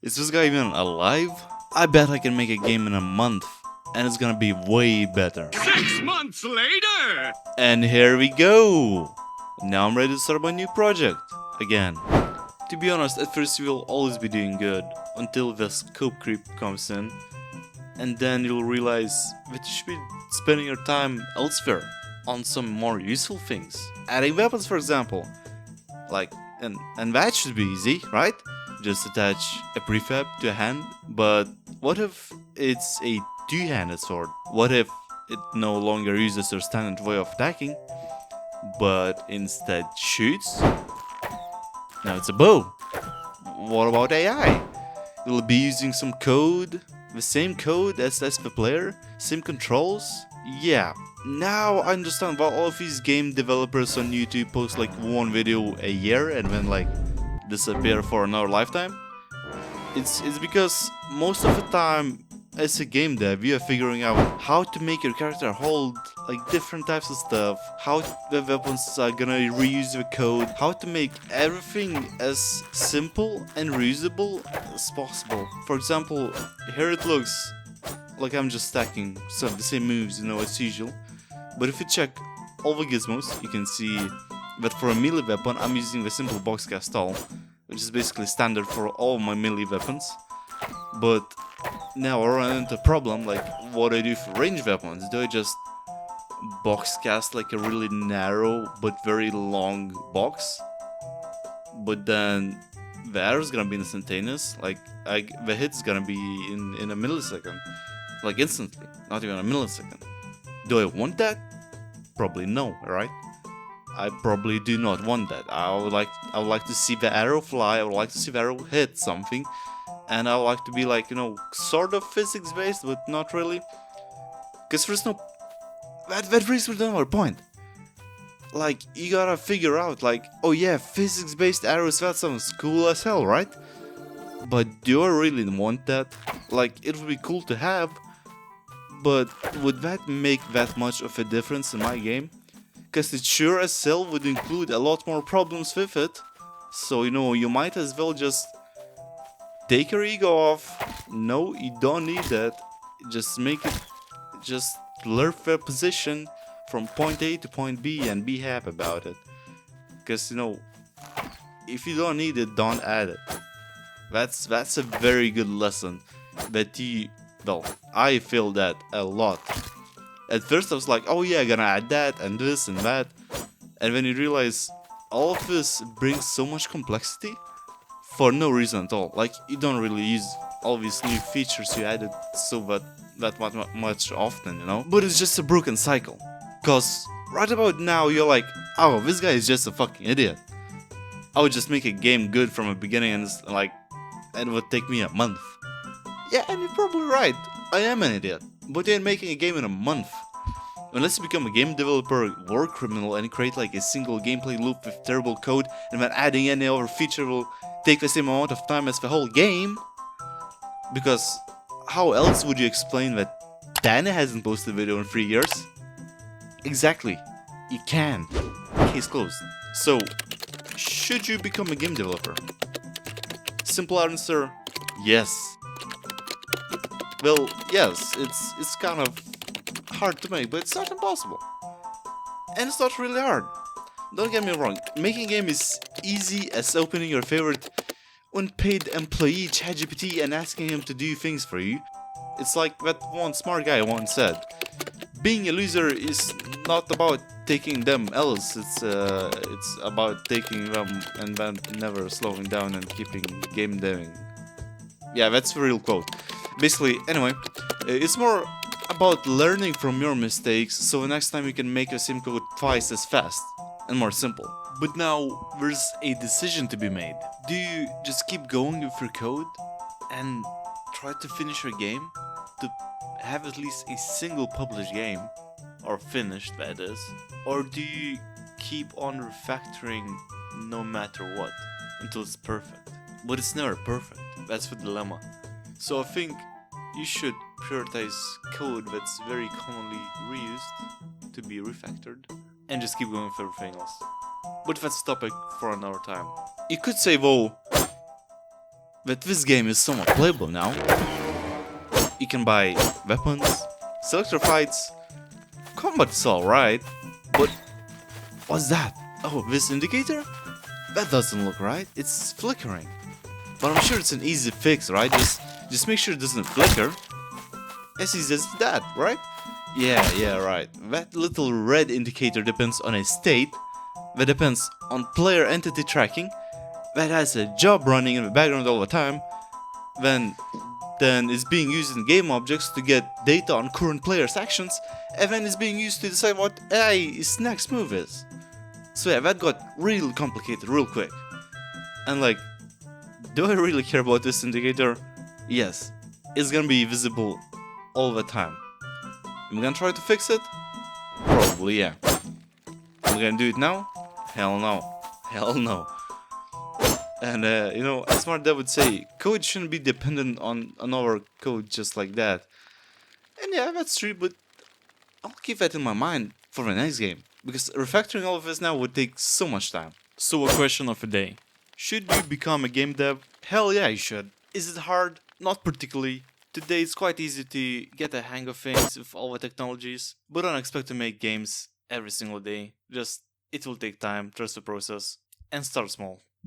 Is this guy even alive? I bet I can make a game in a month, and it's gonna be way better. 6 months later! And here we go! Now I'm ready to start my new project, again. To be honest, at first you will always be doing good, until the scope creep comes in, and then you'll realize that you should be spending your time elsewhere, on some more useful things. Adding weapons, for example. And that should be easy, right? Just attach a prefab to a hand, but what if it's a two-handed sword? What if it no longer uses their standard way of attacking, but instead shoots? Now it's a bow. What about AI? It'll be using some code, the same code as the player, same controls? Yeah, now I understand why all of these game developers on YouTube post like one video a year and then like disappear for another lifetime. It's because most of the time as a game dev you are figuring out how to make your character hold like different types of stuff, how the weapons are gonna reuse the code, how to make everything as simple and reusable as possible. For example, here it looks like I'm just stacking some of the same moves, as usual. But if you check all the gizmos, you can see that for a melee weapon I'm using the simple box cast all, which is basically standard for all my melee weapons. But now I run into a problem like what I do for ranged weapons. Do I just box cast like a really narrow but very long box? But then the arrow is gonna be instantaneous, like the hit is gonna be in a millisecond. Like instantly, not even a millisecond. Do I want that? Probably no, right? I probably do not want that. I would like to see the arrow fly, I would like to see the arrow hit something, and I would like to be like, sort of physics based, but not really. Cause there's no that brings me to another point. Like, you gotta figure out like, oh yeah, physics based arrows, that sounds cool as hell, right? But do I really want that? Like, it would be cool to have, but would that make that much of a difference in my game? Cause it sure as hell would include a lot more problems with it. So, you might as well just take your ego off. No, you don't need that. Just lurk their position from point A to point B and be happy about it. Cause, if you don't need it, don't add it. That's a very good lesson that I feel that a lot. At first I was like, oh yeah, I'm gonna add that and this and that. And when you realize all of this brings so much complexity for no reason at all. Like, you don't really use all these new features you added that much often, But it's just a broken cycle. Cause right about now you're like, oh, this guy is just a fucking idiot. I would just make a game good from the beginning and it would take me a month. Yeah, and you're probably right. I am an idiot. But you're making a game in a month. Unless you become a game developer, war criminal, and create like a single gameplay loop with terrible code, and then adding any other feature will take the same amount of time as the whole game. Because how else would you explain that Dana hasn't posted a video in 3 years? Exactly. You can. Case closed. So, should you become a game developer? Simple answer, yes. Well, yes, it's kind of hard to make, but it's not impossible. And it's not really hard. Don't get me wrong, making a game is easy as opening your favorite unpaid employee ChatGPT and asking him to do things for you. It's like that one smart guy once said, being a loser is not about taking them L's, it's about taking them and then never slowing down and keeping game deving. Yeah, that's a real quote. Basically, anyway, it's more about learning from your mistakes, so next time you can make your same code twice as fast and more simple. But now there's a decision to be made. Do you just keep going with your code and try to finish your game, to have at least a single published game, or finished that is, or do you keep on refactoring no matter what until it's perfect? But it's never perfect, that's the dilemma. So I think you should prioritize code that's very commonly reused to be refactored, and just keep going with everything else. But that's a topic for another time. You could say, though, But this game is somewhat playable now. You can buy weapons, selector fights, combat is alright, but what's that? Oh, this indicator? That doesn't look right, it's flickering. But I'm sure it's an easy fix, right? Just make sure it doesn't flicker. As easy as that, right? Yeah, right. That little red indicator depends on a state, that depends on player entity tracking, that has a job running in the background all the time, then is being used in game objects to get data on current players' actions, and then is being used to decide what his next move is. So yeah, that got real complicated real quick. And like, do I really care about this indicator? Yes, it's gonna be visible all the time. Am I gonna try to fix it? Probably, yeah. Am I gonna do it now? Hell no. Hell no. And you know, a smart dev would say, code shouldn't be dependent on our code just like that. And yeah, that's true, but I'll keep that in my mind for the next game, because refactoring all of this now would take so much time. So a question of the day. Should you become a game dev? Hell yeah, you should. Is it hard? Not particularly. Today it's quite easy to get a hang of things with all the technologies, but don't expect to make games every single day. Just, it will take time, trust the process, and start small.